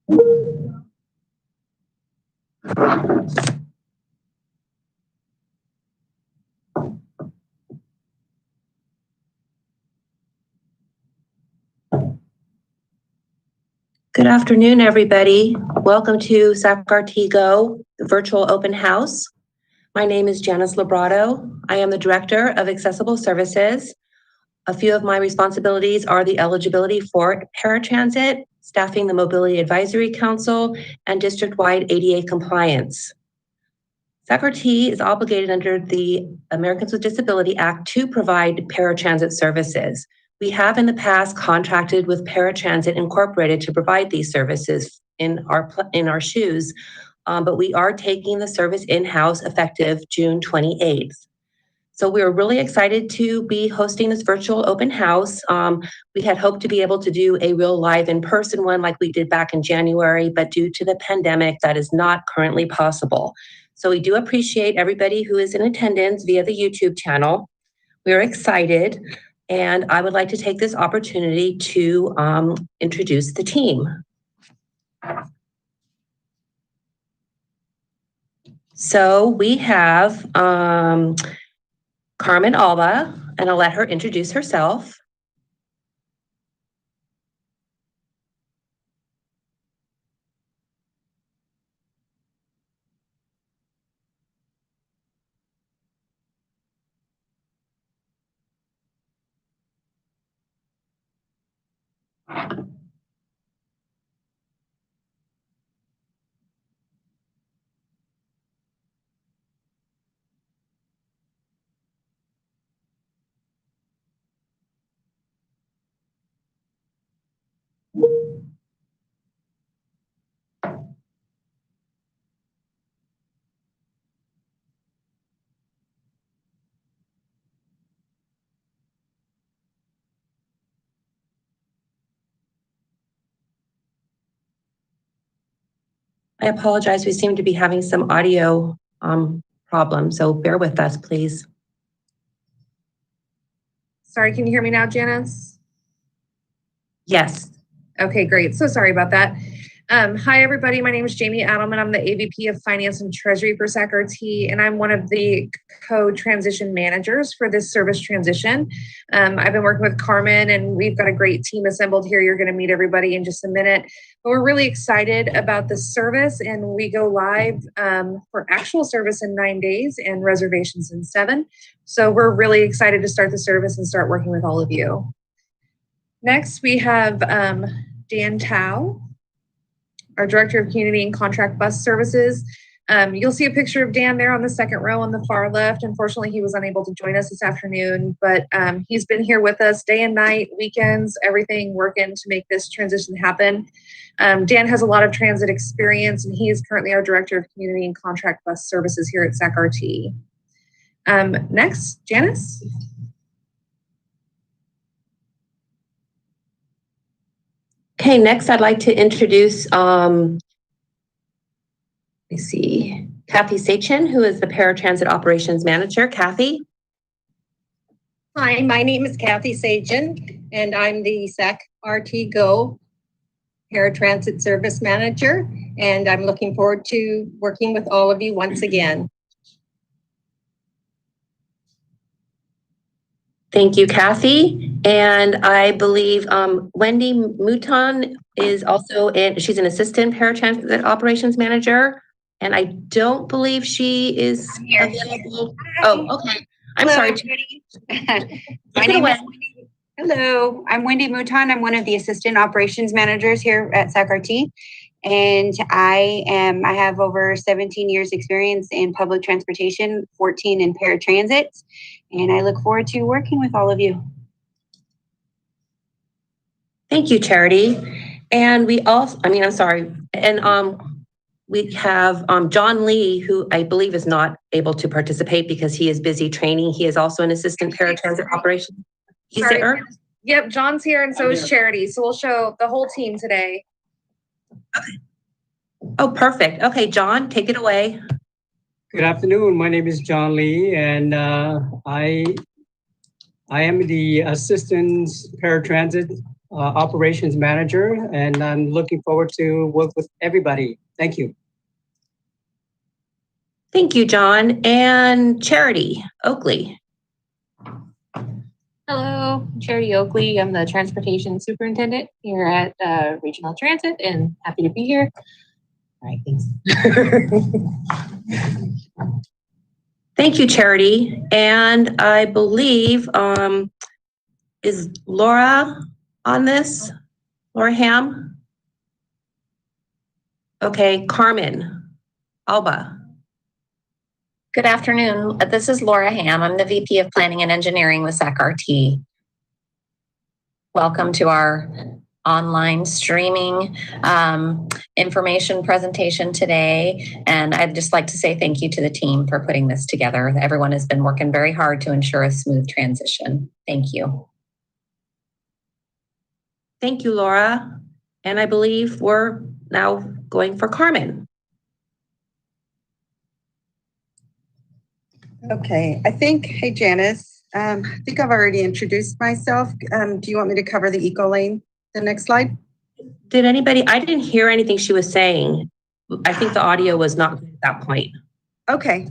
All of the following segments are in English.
Good afternoon, everybody. Welcome to SacRT Go, the virtual open house. My name is Janice Labrato. I am the Director of Accessible Services. A few of my responsibilities are the eligibility for paratransit, staffing the Mobility Advisory Council, and district-wide ADA compliance. SacRT is obligated under the Americans with Disability Act to provide paratransit services. We have in the past contracted with Paratransit Incorporated to provide these services in our shoes, but we are taking the service in-house effective June 28th. So we're really excited to be hosting this virtual open house. We had hoped to be able to do a real live in-person one like we did back in January, but due to the pandemic, that is not currently possible. So we do appreciate everybody who is in attendance via the YouTube channel. We're excited. And I would like to take this opportunity to introduce the team. So we have Carmen Alba, and I'll let her introduce herself. I apologize, we seem to be having some audio problems, so bear with us, please. Sorry, can you hear me now, Janice? Yes. Okay, great. So sorry about that. Hi, everybody. My name is Jamie Adelman. I'm the AVP of Finance and Treasury for SacRT, and I'm one of the co-transition managers for this service transition. I've been working with Carmen, and we've got a great team assembled here. You're going to meet everybody in just a minute. But we're really excited about the service, and we go live for actual service in 9 days and reservations in 7. So we're really excited to start the service and start working with all of you. Next, we have Dan Tao, our Director of Community and Contract Bus Services. You'll see a picture of Dan there on the second row on the far left. Unfortunately, he was unable to join us this afternoon, but he's been here with us day and night, weekends, everything, working to make this transition happen. Dan has a lot of transit experience, and he is currently our Director of Community and Contract Bus Services here at SacRT. Next, Janice. Okay, next I'd like to introduce, let's see, Kathy Sachin, who is the Paratransit Operations Manager. Kathy? Hi, my name is Kathy Sachin, and I'm the SacRT Go Paratransit Service Manager, and I'm looking forward to working with all of you once again. Thank you, Kathy. And I believe Wendy Mouton is also she's an assistant paratransit operations manager. And I don't believe she is available. Oh, okay. I'm sorry. Hello, I'm Wendy Mouton. I'm one of the assistant operations managers here at SacRT. And I have over 17 years experience in public transportation, 14 in paratransit. And I look forward to working with all of you. Thank you, Charity. And we also, I'm sorry. And we have John Lee, who I believe is not able to participate because he is busy training. He is also an assistant paratransit operations. He's there? Yep, John's here, and so is Charity. So we'll show the whole team today. Okay. Oh, perfect. Okay, John, take it away. Good afternoon. My name is John Lee, and I am the assistant paratransit operations manager, and I'm looking forward to work with everybody. Thank you. Thank you, John. And Charity Oakley. Hello, Charity Oakley. I'm the transportation superintendent here at Regional Transit and happy to be here. All right, thanks. Thank you, Charity. And I believe, is Laura on this? Laura Ham? Okay, Carmen Alba. Good afternoon. This is Laura Ham. I'm the VP of Planning and Engineering with SacRT. Welcome to our online streaming information presentation today. And I'd just like to say thank you to the team for putting this together. Everyone has been working very hard to ensure a smooth transition. Thank you. Thank you, Laura. And I believe we're now going for Carmen. Okay, hey Janice, I think I've already introduced myself. Do you want me to cover the eco lane? The next slide. Did anybody, I didn't hear anything she was saying. I think the audio was not good at that point. Okay,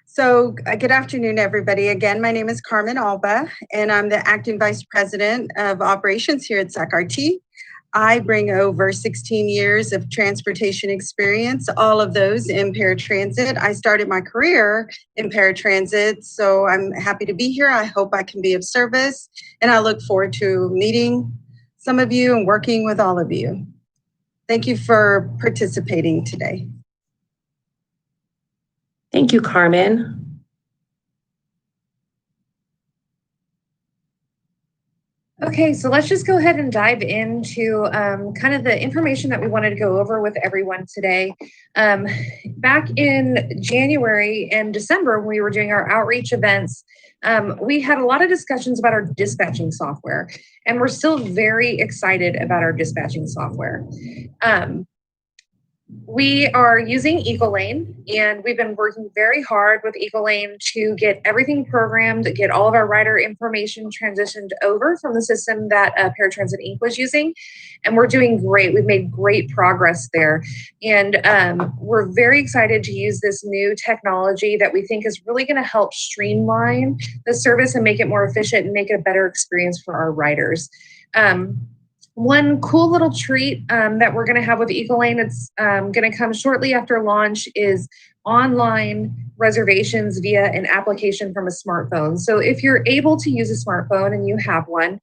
so good afternoon, everybody. Again, my name is Carmen Alba, and I'm the Acting Vice President of Operations here at SacRT. I bring over 16 years of transportation experience, all of those in paratransit. I started my career in paratransit, so I'm happy to be here. I hope I can be of service, and I look forward to meeting some of you and working with all of you. Thank you for participating today. Thank you, Carmen. Okay, so let's just go ahead and dive into kind of the information that we wanted to go over with everyone today. Back in January and December, when we were doing our outreach events, we had a lot of discussions about our dispatching software, and we're still very excited about our dispatching software. We are using Ecolane, and we've been working very hard with Ecolane to get everything programmed, get all of our rider information transitioned over from the system that Paratransit Inc. was using, and we're doing great. We've made great progress there, and we're very excited to use this new technology that we think is really going to help streamline the service and make it more efficient and make it a better experience for our riders. One cool little treat that we're going to have with Ecolane, it's going to come shortly after launch, is online reservations via an application from a smartphone. So if you're able to use a smartphone and you have one,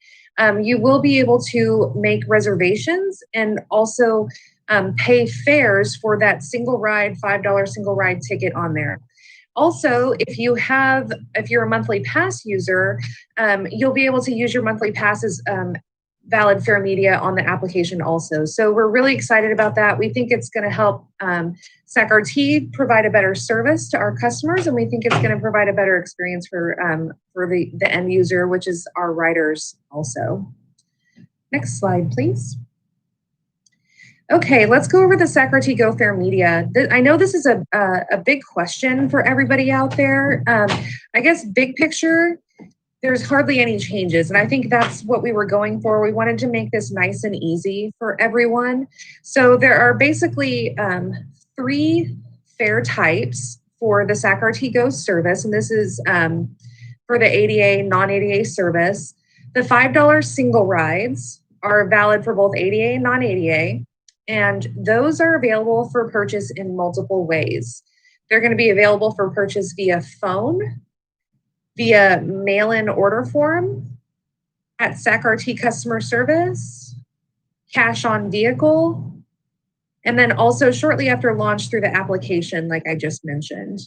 you will be able to make reservations and also pay fares for that single ride, $5 single ride ticket on there. Also, if you're a monthly pass user, you'll be able to use your monthly passes valid fare media on the application also. So we're really excited about that. We think it's going to help SacRT provide a better service to our customers, and we think it's going to provide a better experience for the end user, which is our riders also. Next slide, please. Okay, let's go over the SacRT Go Fare Media. I know this is a big question for everybody out there. I guess big picture, there's hardly any changes. And I think that's what we were going for. We wanted to make this nice and easy for everyone. So there are basically 3 fare types for the SacRT Go service. And this is for the ADA, non-ADA service. The $5 single rides are valid for both ADA and non-ADA. And those are available for purchase in multiple ways. They're going to be available for purchase via phone, via mail-in order form, at SacRT customer service, cash on vehicle, and then also shortly after launch through the application, like I just mentioned.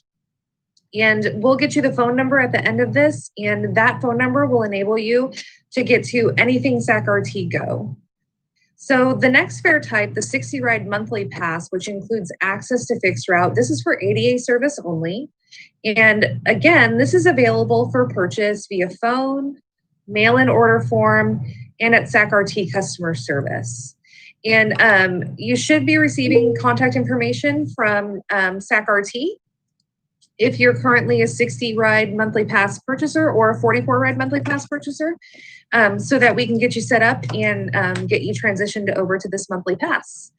And we'll get you the phone number at the end of this, and that phone number will enable you to get to anything SacRT Go. So the next fare type, the 60 ride monthly pass, which includes access to fixed route, this is for ADA service only. And again, this is available for purchase via phone, mail-in order form, and at SacRT customer service. And you should be receiving contact information from SacRT if you're currently a 60 ride monthly pass purchaser or a 44 ride monthly pass purchaser, so that we can get you set up and get you transitioned over to this monthly pass.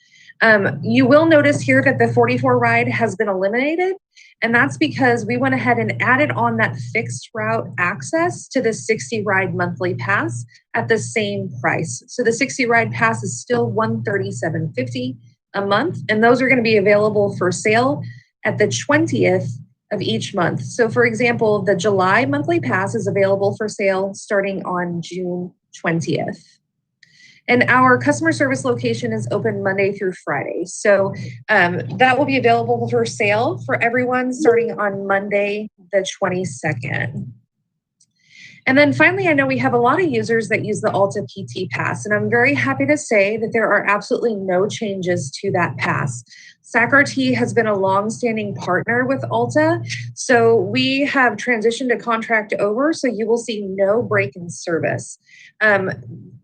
You will notice here that the 44 ride has been eliminated, and that's because we went ahead and added on that fixed route access to the 60 ride monthly pass at the same price. So the 60 ride pass is still $137.50 a month, and those are going to be available for sale at the 20th of each month. So for example, the July monthly pass is available for sale starting on June 20th. And our customer service location is open Monday through Friday. So that will be available for sale for everyone starting on Monday, the 22nd. And then finally, I know we have a lot of users that use the Alta PT Pass, and I'm very happy to say that there are absolutely no changes to that pass. SacRT has been a longstanding partner with Alta, so we have transitioned a contract over, so you will see no break in service.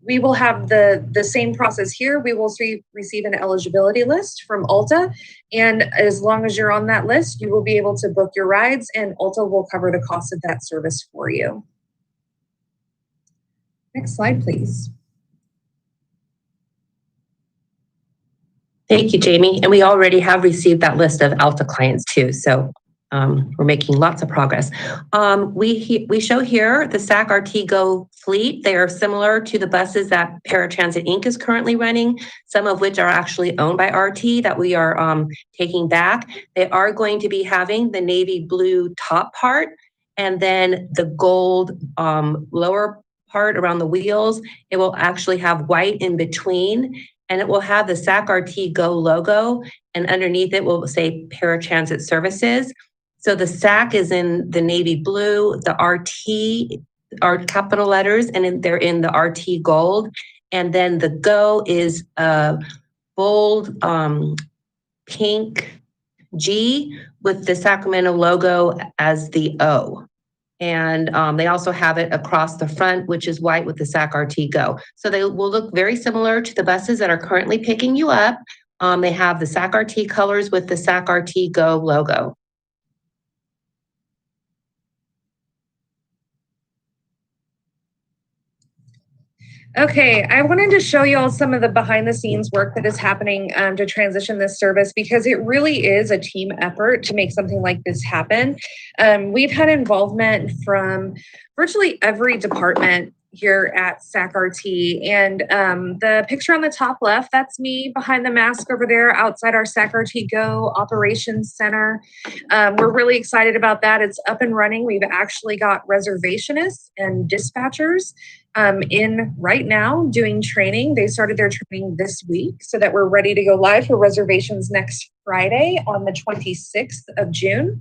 We will have the same process here. We will receive an eligibility list from Alta, and as long as you're on that list, you will be able to book your rides, and Alta will cover the cost of that service for you. Next slide, please. Thank you, Jamie. And we already have received that list of Alta clients too. So we're making lots of progress. We show here the SacRT Go fleet. They are similar to the buses that Paratransit Inc. is currently running, some of which are actually owned by RT that we are taking back. They are going to be having the navy blue top part and then the gold lower part around the wheels. It will actually have white in between, and it will have the SacRT Go logo, and underneath it will say Paratransit Services. So the SAC is in the navy blue, the RT are capital letters, and they're in the RT gold. And then the Go is a bold pink G with the Sacramento logo as the O. And they also have it across the front, which is white with the SacRT Go. So they will look very similar to the buses that are currently picking you up. They have the SacRT colors with the SacRT Go logo. Okay, I wanted to show you all some of the behind the scenes work that is happening to transition this service, because it really is a team effort to make something like this happen. We've had involvement from virtually every department here at SacRT, and the picture on the top left, that's me behind the mask over there outside our SacRT Go Operations Center. We're really excited about that. It's up and running. We've actually got reservationists and dispatchers in right now doing training. They started their training this week so that we're ready to go live for reservations next Friday on the 26th of June.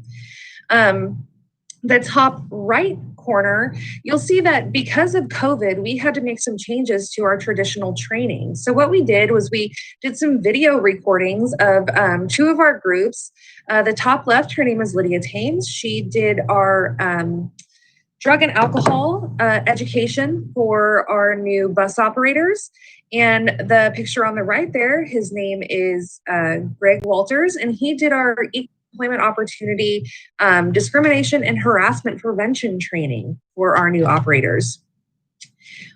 The top right corner, you'll see that because of COVID, we had to make some changes to our traditional training. So what we did was we did some video recordings of two of our groups. The top left, her name is Lydia Tames. She did our drug and alcohol education for our new bus operators. And the picture on the right there, his name is Greg Walters, and he did our employment opportunity discrimination and harassment prevention training for our new operators.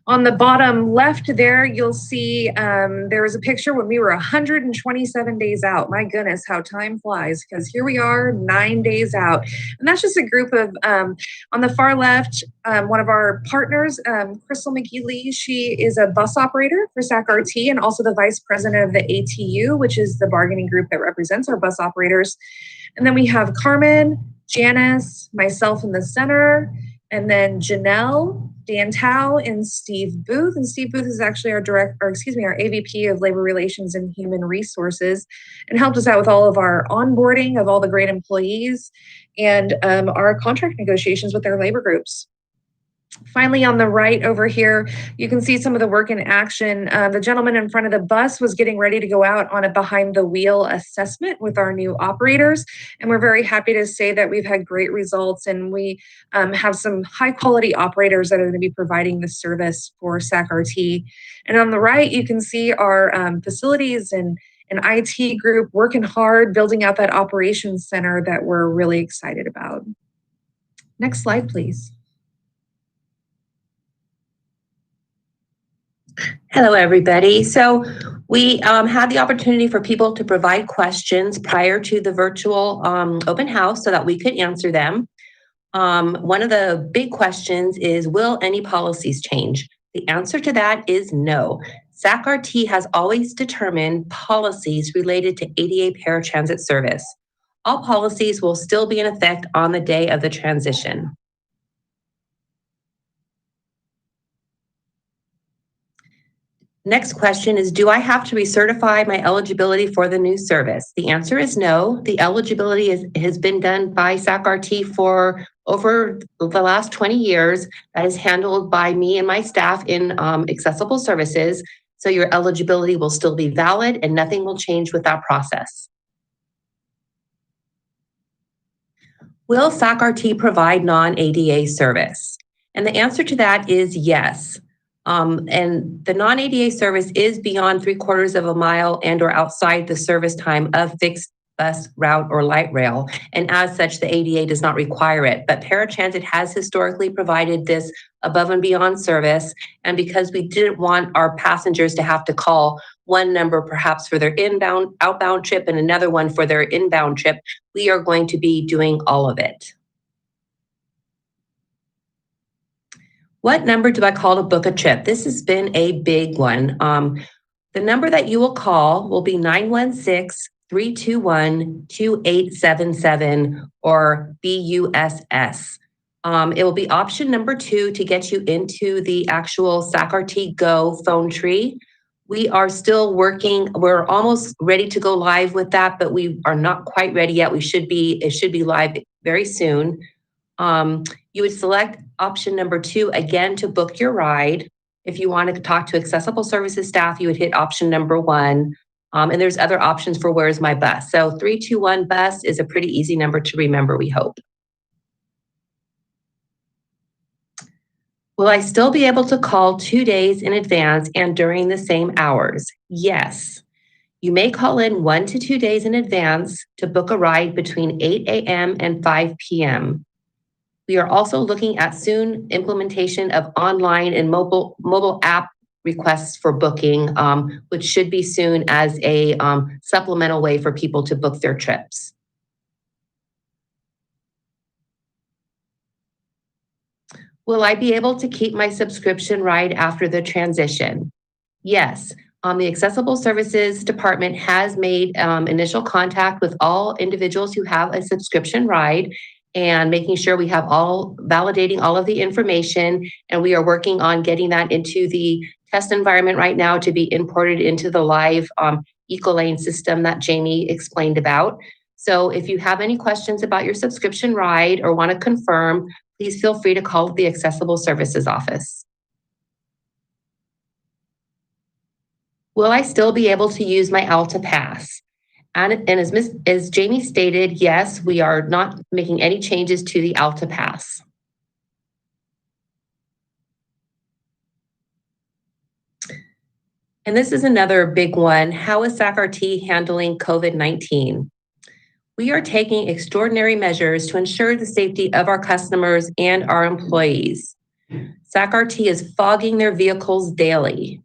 On the bottom left there, you'll see there was a picture when we were 127 days out. My goodness, how time flies, because here we are 9 days out. And that's just a group of, on the far left, one of our partners, Crystal McGee-Lee, she is a bus operator for SacRT and also the vice president of the ATU, which is the bargaining group that represents our bus operators. And then we have Carmen, Janice, myself in the center, and then Janelle, Dan Tao, and Steve Booth. And Steve Booth is actually our our AVP of Labor Relations and Human Resources, and helped us out with all of our onboarding of all the great employees and our contract negotiations with their labor groups. Finally, on the right over here, you can see some of the work in action. The gentleman in front of the bus was getting ready to go out on a behind the wheel assessment with our new operators. And we're very happy to say that we've had great results, and we have some high quality operators that are going to be providing the service for SacRT. And on the right, you can see our facilities and an IT group working hard, building out that operations center that we're really excited about. Next slide, please. Hello, everybody. So we had the opportunity for people to provide questions prior to the virtual open house so that we could answer them. One of the big questions is, will any policies change? The answer to that is no. SacRT has always determined policies related to ADA paratransit service. All policies will still be in effect on the day of the transition. Next question is, do I have to recertify my eligibility for the new service? The answer is no. The eligibility has been done by SacRT for over the last 20 years. That is handled by me and my staff in accessible services. So your eligibility will still be valid and nothing will change with that process. Will SacRT provide non-ADA service? And the answer to that is yes. And the non-ADA service is beyond 3/4 of a mile and or outside the service time of fixed bus route or light rail. And as such, the ADA does not require it. But paratransit has historically provided this above and beyond service. And because we didn't want our passengers to have to call one number perhaps for their outbound trip and another one for their inbound trip, we are going to be doing all of it. What number do I call to book a trip? This has been a big one. The number that you will call will be 916-321-2877 or BUSS. It will be option number 2 to get you into the actual SacRT Go phone tree. We are still working. We're almost ready to go live with that, but we are not quite ready yet. It should be live very soon. You would select option number 2 again to book your ride. If you want to talk to accessible services staff, you would hit option number 1. And there's other options for where's my bus. So 321 bus is a pretty easy number to remember, we hope. Will I still be able to call 2 days in advance and during the same hours? Yes. You may call in 1 to 2 days in advance to book a ride between 8 a.m. and 5 p.m. We are also looking at soon implementation of online and mobile app requests for booking, which should be soon as a supplemental way for people to book their trips. Will I be able to keep my subscription ride after the transition? Yes. The Accessible Services Department has made initial contact with all individuals who have a subscription ride and making sure we have validating all of the information. And we are working on getting that into the test environment right now to be imported into the live Ecolane system that Jamie explained about. So if you have any questions about your subscription ride or want to confirm, please feel free to call the Accessible Services office. Will I still be able to use my Alta Pass? And as Jamie stated, yes, we are not making any changes to the Alta Pass. And this is another big one. How is SacRT handling COVID-19? We are taking extraordinary measures to ensure the safety of our customers and our employees. SacRT is fogging their vehicles daily.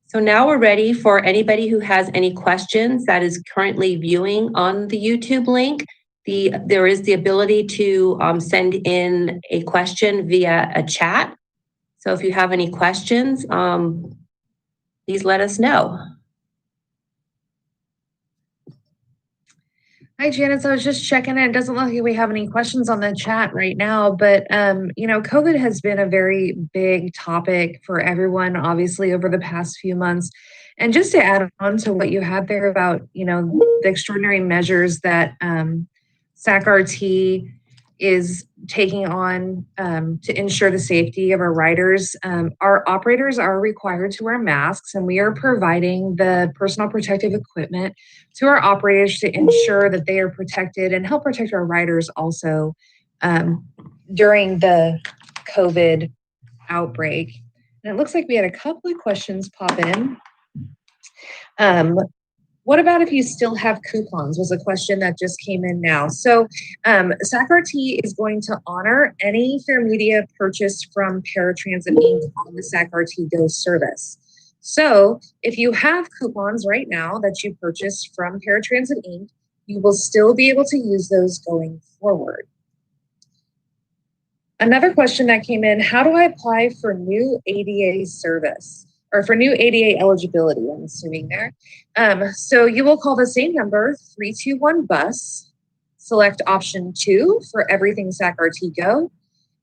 So now we're ready for anybody who has any questions that is currently viewing on the YouTube link. There is the ability to send in a question via a chat. So if you have any questions, please let us know. Hi, Janice. I was just checking in. It doesn't look like we have any questions on the chat right now, but COVID has been a very big topic for everyone, obviously, over the past few months. And just to add on to what you had there about, the extraordinary measures that SacRT is taking on to ensure the safety of our riders. Our operators are required to wear masks, and we are providing the personal protective equipment to our operators to ensure that they are protected and help protect our riders also during the COVID outbreak. And it looks like we had a couple of questions pop in. What about if you still have coupons was a question that just came in now. So SacRT is going to honor any Fair Media purchased from Paratransit Inc. on the SacRT Go service. So if you have coupons right now that you purchased from Paratransit Inc., you will still be able to use those going forward. Another question that came in, how do I apply for new ADA service or for new ADA eligibility, I'm assuming there. So you will call the same number, 321-BUS, select option 2 for everything SacRT Go,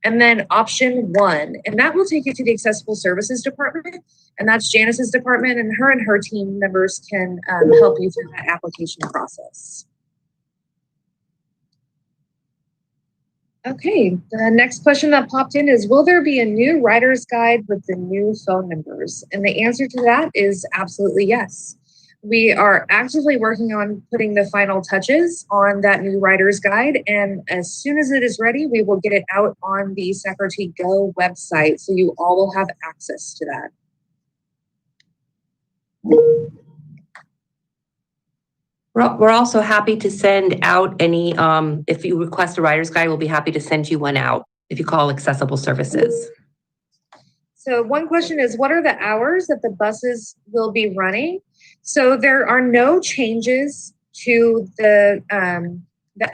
and then option 1, and that will take you to the Accessible Services Department, and that's Janice's department, and her team members can help you through that application process. Okay, the next question that popped in is, will there be a new rider's guide with the new phone numbers? And the answer to that is absolutely yes. We are actively working on putting the final touches on that new rider's guide. And as soon as it is ready, we will get it out on the SacRT Go website. So you all will have access to that. We're also happy to send out any, if you request a rider's guide, we'll be happy to send you one out if you call Accessible Services. So one question is, what are the hours that the buses will be running? So there are no changes to the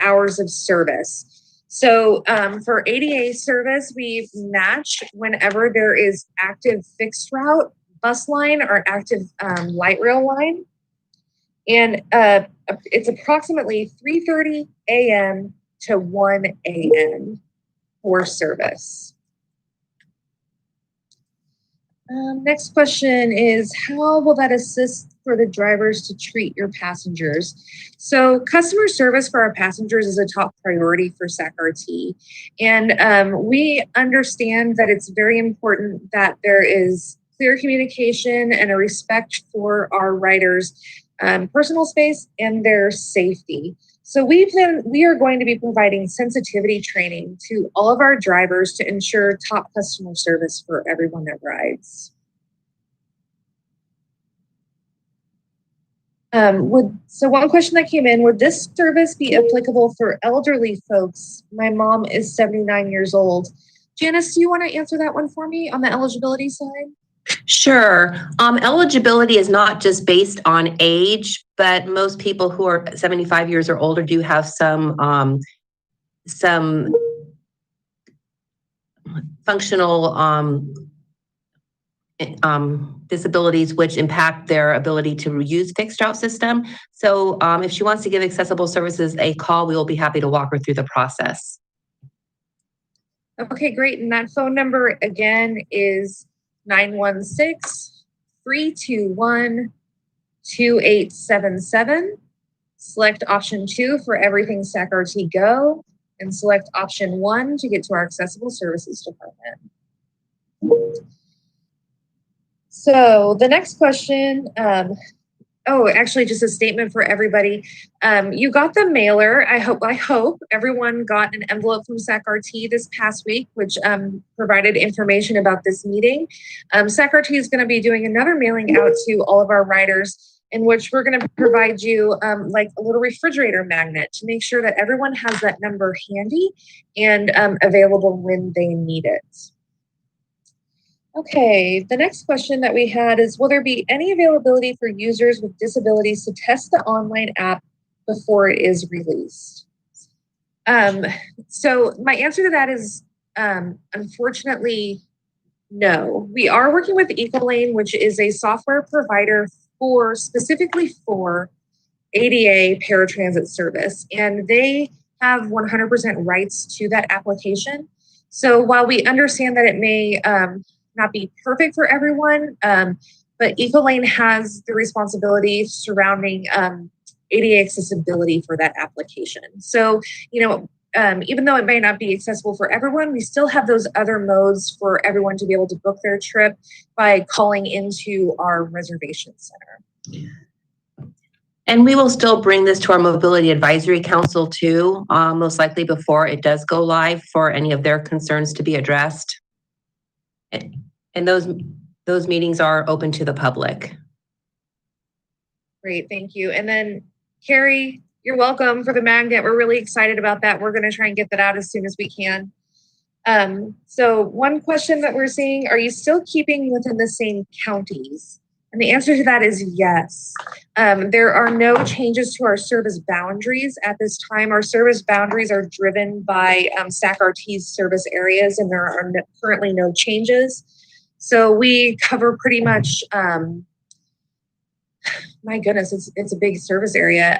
hours of service. So for ADA service, we match whenever there is active fixed route bus line or active light rail line. And it's approximately 3:30 a.m. to 1 a.m. for service. Next question is, how will that assist for the drivers to treat your passengers? So customer service for our passengers is a top priority for SacRT. And we understand that it's very important that there is clear communication and a respect for our riders' personal space and their safety. So we are going to be providing sensitivity training to all of our drivers to ensure top customer service for everyone that rides. So one question that came in, would this service be applicable for elderly folks? My mom is 79 years old. Janice, do you want to answer that one for me on the eligibility side? Sure. Eligibility is not just based on age, but most people who are 75 years or older do have some functional disabilities which impact their ability to use fixed route system. So if she wants to give Accessible Services a call, we will be happy to walk her through the process. Okay, great. And that phone number again is 916-321-2877. Select option 2 for everything SacRT Go, and select option 1 to get to our Accessible Services Department. So the next question, actually just a statement for everybody. You got the mailer. I hope everyone got an envelope from SacRT this past week, which provided information about this meeting. SacRT is going to be doing another mailing out to all of our riders, in which we're going to provide you like a little refrigerator magnet to make sure that everyone has that number handy and available when they need it. Okay, the next question that we had is, will there be any availability for users with disabilities to test the online app before it is released? So my answer to that is, unfortunately, no. We are working with Ecolane, which is a software provider specifically for ADA paratransit service, and they have 100% rights to that application. So while we understand that it may not be perfect for everyone, but Ecolane has the responsibility surrounding ADA accessibility for that application. So, even though it may not be accessible for everyone, we still have those other modes for everyone to be able to book their trip by calling into our reservation center. And we will still bring this to our Mobility Advisory Council too, most likely before it does go live, for any of their concerns to be addressed. And those meetings are open to the public. Great, thank you. And then Carrie, you're welcome for the magnet. We're really excited about that. We're going to try and get that out as soon as we can. So one question that we're seeing, are you still keeping within the same counties? And the answer to that is yes. There are no changes to our service boundaries at this time. Our service boundaries are driven by SacRT's service areas, and there are currently no changes. So we cover pretty much, my goodness, it's a big service area.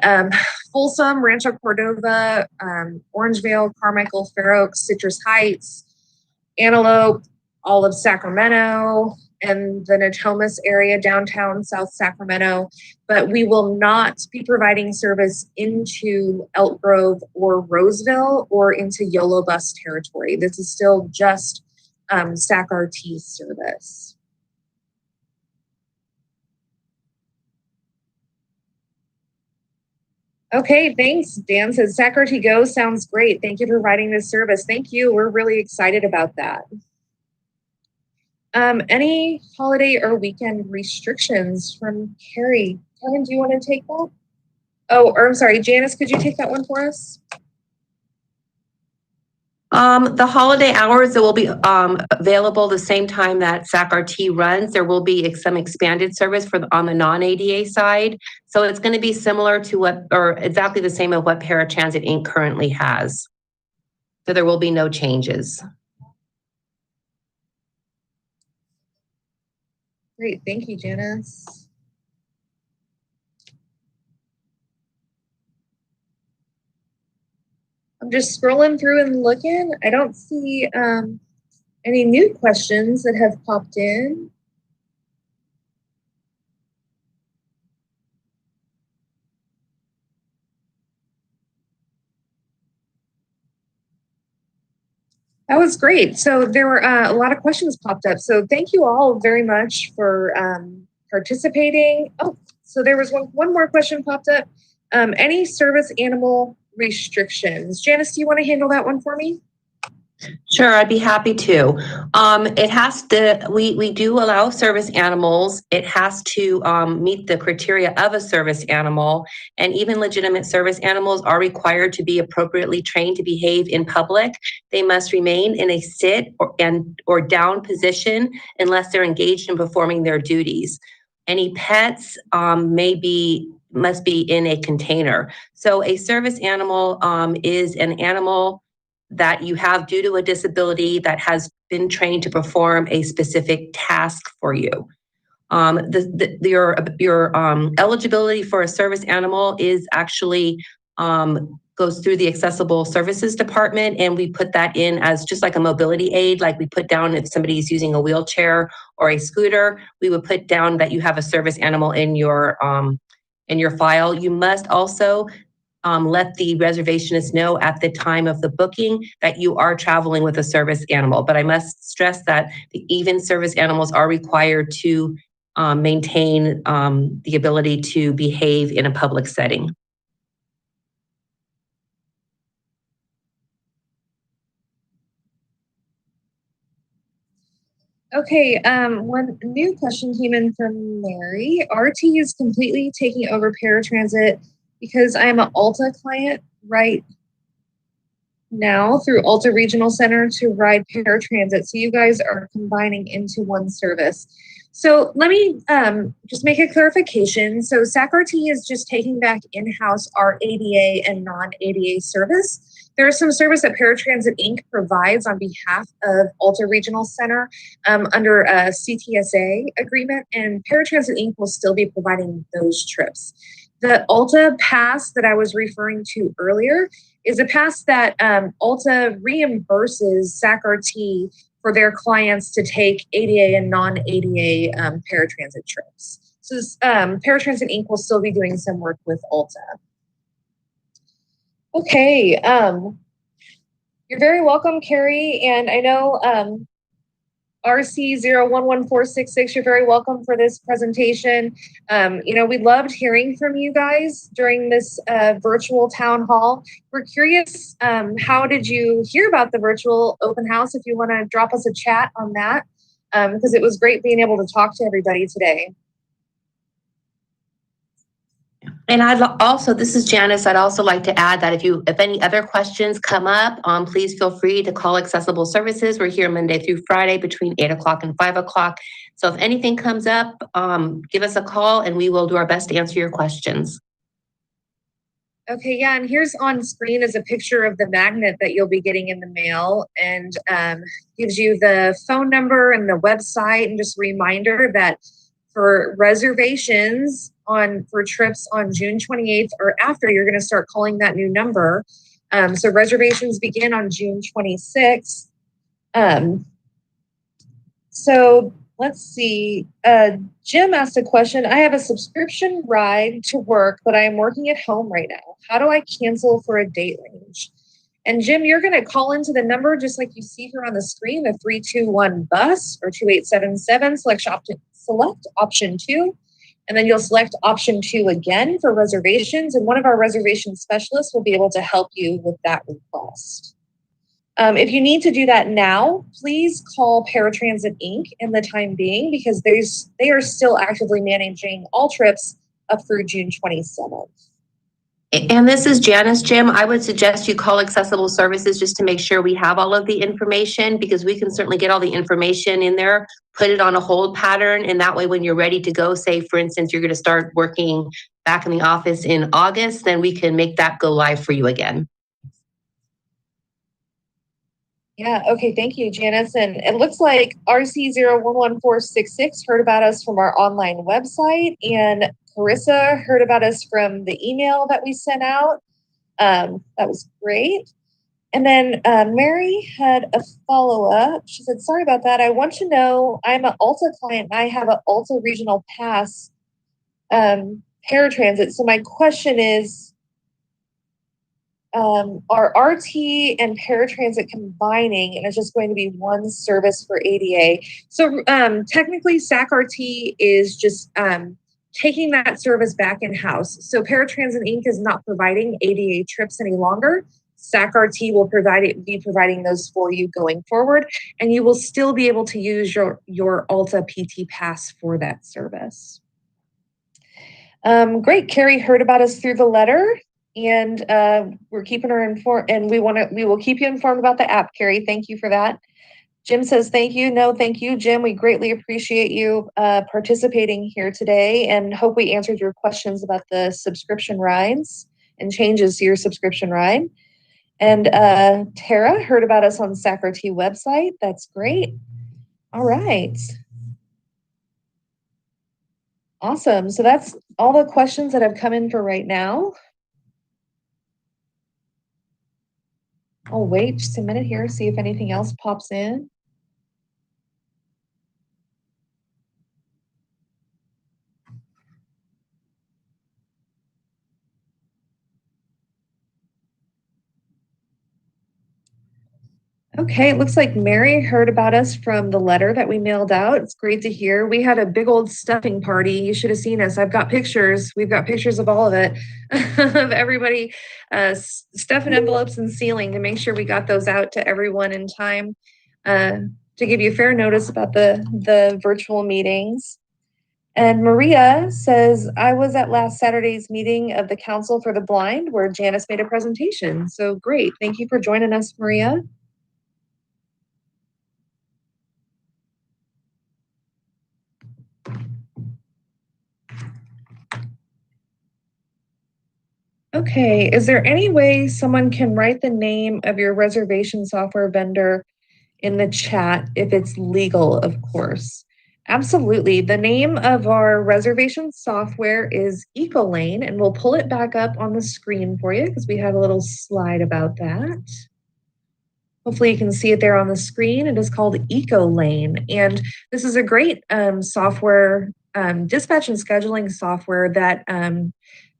Folsom, Rancho Cordova, Orangevale, Carmichael, Fair Oaks, Citrus Heights, Antelope, all of Sacramento, and the Natomas area, downtown South Sacramento. But we will not be providing service into Elk Grove or Roseville or into YOLO bus territory. This is still just SacRT service. Okay, thanks. Dan says SacRT Go sounds great. Thank you for providing this service. Thank you. We're really excited about that. Any holiday or weekend restrictions from Carrie? Karen, do you want to take that? Oh, or I'm sorry, Janice, could you take that one for us? The holiday hours that will be available the same time that SacRT runs. There will be some expanded service on the non-ADA side. So it's going to be similar to or exactly the same of what Paratransit Inc. currently has. So there will be no changes. Great, thank you, Janice. I'm just scrolling through and looking. I don't see any new questions that have popped in. That was great. So there were a lot of questions popped up. So thank you all very much for participating. Oh, so there was one more question popped up. Any service animal restrictions? Janice, do you want to handle that one for me? Sure, I'd be happy to. It has to, we do allow service animals. It has to meet the criteria of a service animal, and even legitimate service animals are required to be appropriately trained to behave in public. They must remain in a sit or down position unless they're engaged in performing their duties. Any pets must be in a container. So a service animal is an animal that you have due to a disability that has been trained to perform a specific task for you. Your eligibility for a service animal is actually goes through the Accessible Services Department, and we put that in as just like a mobility aid, like we put down if somebody's using a wheelchair or a scooter, we would put down that you have a service animal in your file. You must also let the reservationist know at the time of the booking that you are traveling with a service animal. But I must stress that even service animals are required to maintain the ability to behave in a public setting. Okay, one new question came in from Mary. RT is completely taking over paratransit because I am an Alta client right now through Alta Regional Center to ride paratransit. So you guys are combining into one service. So let me just make a clarification. So SacRT is just taking back in-house our ADA and non-ADA service. There is some service that Paratransit Inc. provides on behalf of Alta Regional Center under a CTSA agreement, and Paratransit Inc. will still be providing those trips. The Alta pass that I was referring to earlier is a pass that Alta reimburses SacRT for their clients to take ADA and non-ADA paratransit trips. So Paratransit Inc. will still be doing some work with Alta. Okay, you're very welcome, Carrie. And I know RC011466, you're very welcome for this presentation. We loved hearing from you guys during this virtual town hall. We're curious, how did you hear about the virtual open house? If you want to drop us a chat on that. because it was great being able to talk to everybody today. And this is Janice. I'd also like to add that if any other questions come up, please feel free to call Accessible Services. We're here Monday through Friday between 8 o'clock and 5 o'clock. So if anything comes up, give us a call and we will do our best to answer your questions. Okay, yeah, and here's on screen is a picture of the magnet that you'll be getting in the mail, and gives you the phone number and the website, and just a reminder that for reservations for trips on June 28th or after, you're going to start calling that new number. So reservations begin on June 26th. So let's see. Jim asked a question. I have a subscription ride to work, but I am working at home right now. How do I cancel for a date range? And Jim, you're going to call into the number just like you see here on the screen, the 321 bus or 2877, select option 2. And then you'll select option 2 again for reservations. And one of our reservation specialists will be able to help you with that request. If you need to do that now, please call Paratransit Inc. in the time being, because they are still actively managing all trips up through June 27th. And this is Janice, Jim. I would suggest you call Accessible Services just to make sure we have all of the information, because we can certainly get all the information in there, put it on a hold pattern. And that way, when you're ready to go, say, for instance, you're going to start working back in the office in August, then we can make that go live for you again. Yeah, okay, thank you, Janice. And it looks like RC011466 heard about us from our online website, and Carissa heard about us from the email that we sent out. That was great. And then Mary had a follow-up. She said, sorry about that. I want to know, I'm an Alta client and I have an Alta Regional Pass paratransit. So my question is, are RT and paratransit combining and it's just going to be one service for ADA? So technically SacRT is just taking that service back in-house. So Paratransit Inc. is not providing ADA trips any longer. SacRT will be providing those for you going forward, and you will still be able to use your Alta PT Pass for that service. Great, Carrie heard about us through the letter. And we're keeping her informed, and we will keep you informed about the app, Carrie. Thank you for that. Jim says, thank you. No, thank you, Jim. We greatly appreciate you participating here today, and hope we answered your questions about the subscription rides and changes to your subscription ride. And Tara heard about us on SacRT website. That's great. All right. Awesome. So that's all the questions that have come in for right now. I'll wait just a minute here, see if anything else pops in. Okay, it looks like Mary heard about us from the letter that we mailed out. It's great to hear. We had a big old stuffing party. You should have seen us. I've got pictures. We've got pictures of all of it, of everybody stuffing envelopes and sealing to make sure we got those out to everyone in time to give you fair notice about the virtual meetings. And Maria says, I was at last Saturday's meeting of the Council for the Blind where Janice made a presentation. So great. Thank you for joining us, Maria. Okay, is there any way someone can write the name of your reservation software vendor in the chat if it's legal, of course? Absolutely. The name of our reservation software is EcoLane, and we'll pull it back up on the screen for you because we have a little slide about that. Hopefully you can see it there on the screen. It is called EcoLane, and this is a great software, dispatch and scheduling software that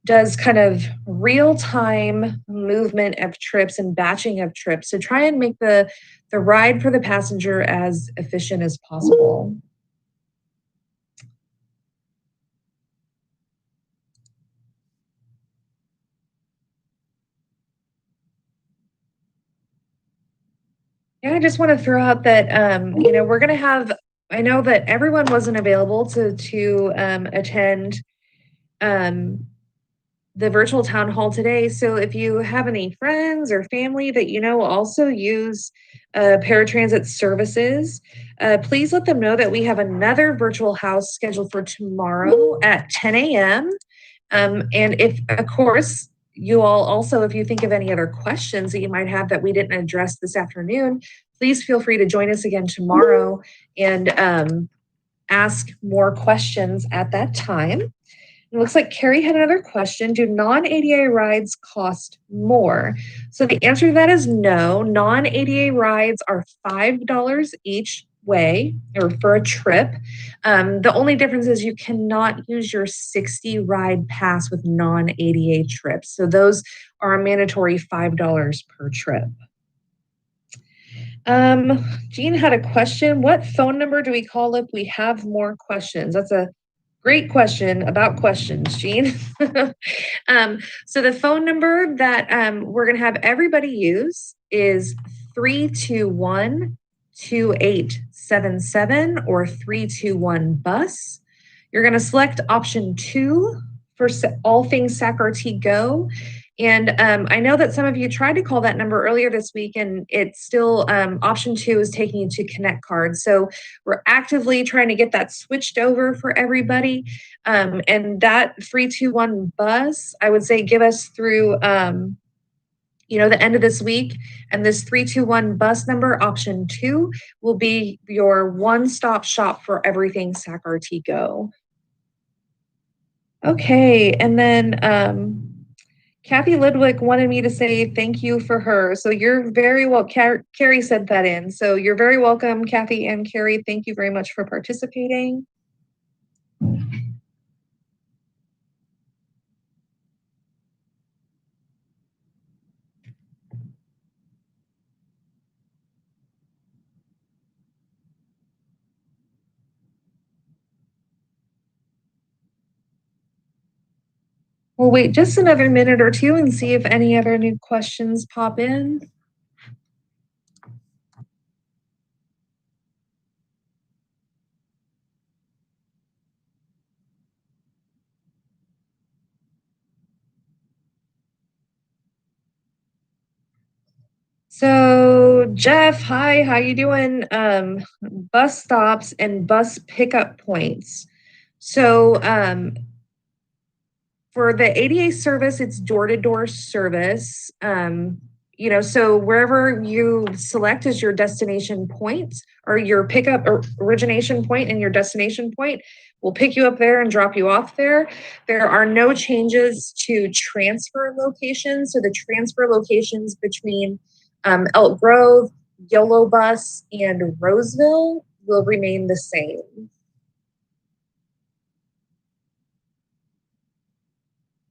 does kind of real-time movement of trips and batching of trips to try and make the ride for the passenger as efficient as possible. Yeah, I just want to throw out that, we're going to have I know that everyone wasn't available to attend the virtual town hall today. So if you have any friends or family that you know also use paratransit services, please let them know that we have another virtual house scheduled for tomorrow at 10 a.m. And if, of course, you all also, if you think of any other questions that you might have that we didn't address this afternoon, please feel free to join us again tomorrow and ask more questions at that time. It looks like Carrie had another question. Do non-ADA rides cost more? So the answer to that is no. Non-ADA rides are $5 each way or for a trip. The only difference is you cannot use your 60 ride pass with non-ADA trips. So those are a mandatory $5 per trip. Jean had a question. What phone number do we call if we have more questions? That's a great question about questions, Jean. So the phone number that we're going to have everybody use is 321-2877 or 321-BUS. You're going to select option 2 for all things SacRT Go. And I know that some of you tried to call that number earlier this week, and it's still option 2 is taking you to Connect Card. So we're actively trying to get that switched over for everybody. And that 321-BUS, I would say give us through the end of this week. And this 321-BUS number, option 2, will be your one-stop shop for everything SacRT Go. Okay, and then Kathy Lidwick wanted me to say thank you for her. So you're very well, Carrie said that in. So you're very welcome, Kathy and Carrie. Thank you very much for participating. We'll wait just another minute or two and see if any other new questions pop in. So Jeff, hi, how you doing? Bus stops and bus pickup points. So for the ADA service, it's door-to-door service. So wherever you select as your destination point or your pickup or origination point and your destination point, we'll pick you up there and drop you off there. There are no changes to transfer locations. So the transfer locations between Elk Grove, YOLO Bus, and Roseville will remain the same.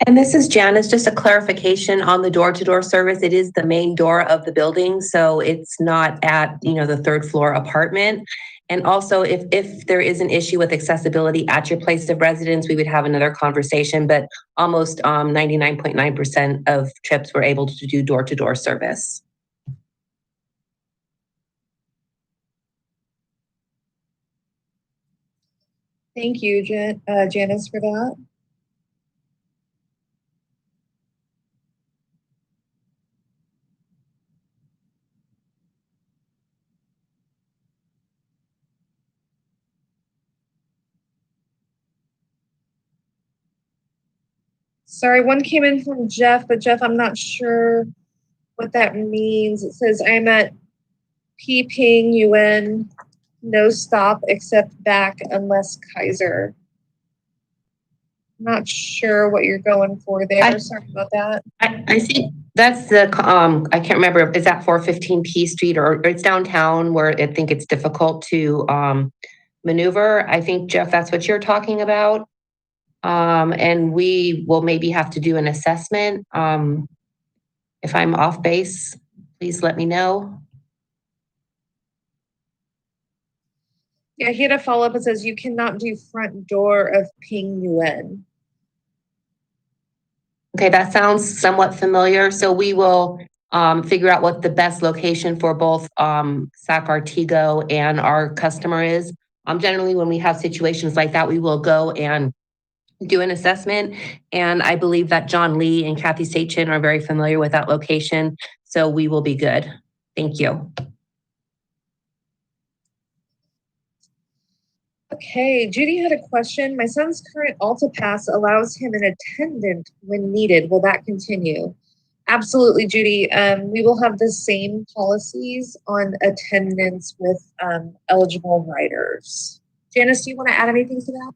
And this is Janice, just a clarification on the door-to-door service. It is the main door of the building, so it's not at, the third floor apartment. And also, if there is an issue with accessibility at your place of residence, we would have another conversation, but almost 99.9% of trips were able to do door-to-door service. Thank you, Janice, for that. Sorry, one came in from Jeff, but Jeff, I'm not sure what that means. It says I'm at P Ping UN, no stop except back unless Kaiser. I'm not sure what you're going for there. Sorry about that. I see that's the I can't remember, is that 415 P Street or it's downtown where I think it's difficult to maneuver. I think, Jeff, that's what you're talking about. And we will maybe have to do an assessment. If I'm off base, please let me know. Yeah, he had a follow-up. It says you cannot do front door of Ping Yuan. Okay, that sounds somewhat familiar. So we will figure out what the best location for both SacRT Go and our customer is. Generally, when we have situations like that, we will go and do an assessment. And I believe that John Lee and Kathy Sachin are very familiar with that location. So we will be good. Thank you. Okay, Judy had a question. My son's current Alta Pass allows him an attendant when needed. Will that continue? Absolutely, Judy. We will have the same policies on attendance with eligible riders. Janice, do you want to add anything to that?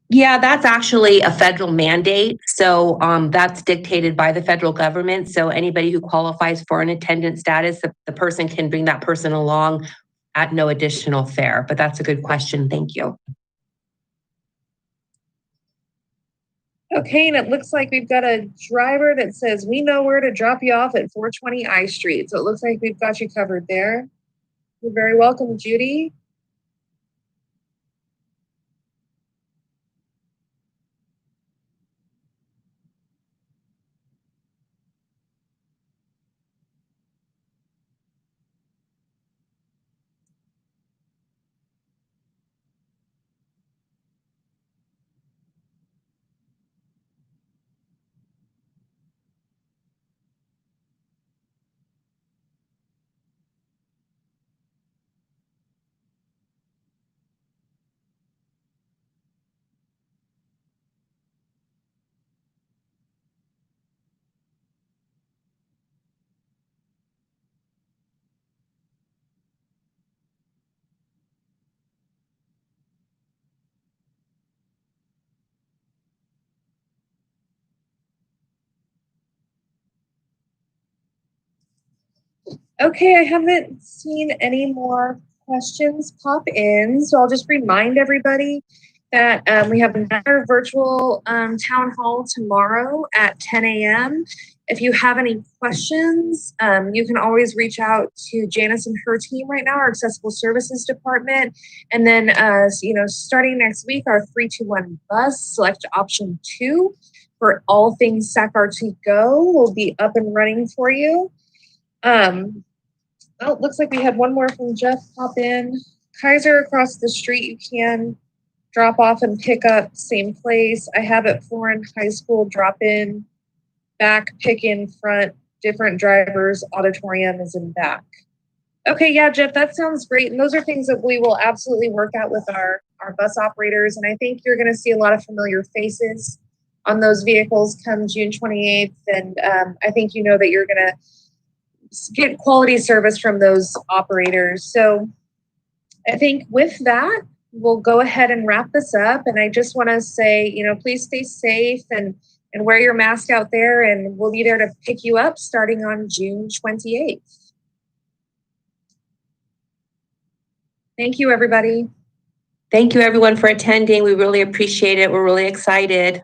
Yeah, that's actually a federal mandate. So that's dictated by the federal government. So anybody who qualifies for an attendant status, the person can bring that person along at no additional fare. But that's a good question. Thank you. Okay, and it looks like we've got a driver that says, we know where to drop you off at 420 I Street. So it looks like we've got you covered there. You're very welcome, Judy. Okay, I haven't seen any more questions pop in, so I'll just remind everybody that we have another virtual town hall tomorrow at 10 a.m. If you have any questions, you can always reach out to Janice and her team right now, our accessible services department. And then, starting next week, our 321 bus, select option 2 for all things SacRT Go will be up and running for you. Oh, it looks like we had one more from Jeff pop in. Kaiser across the street, you can drop off and pick up, same place. I have at Florin High School, drop in, back, pick in front, different drivers, auditorium is in back. Okay, yeah, Jeff, that sounds great. And those are things that we will absolutely work out with our bus operators. And I think you're gonna see a lot of familiar faces on those vehicles come June 28th. And I think you know that you're gonna get quality service from those operators. So I think with that, we'll go ahead and wrap this up. And I just want to say, please stay safe and wear your mask out there, and we'll be there to pick you up starting on June 28th. Thank you, everybody. Thank you, everyone, for attending. We really appreciate it. We're really excited.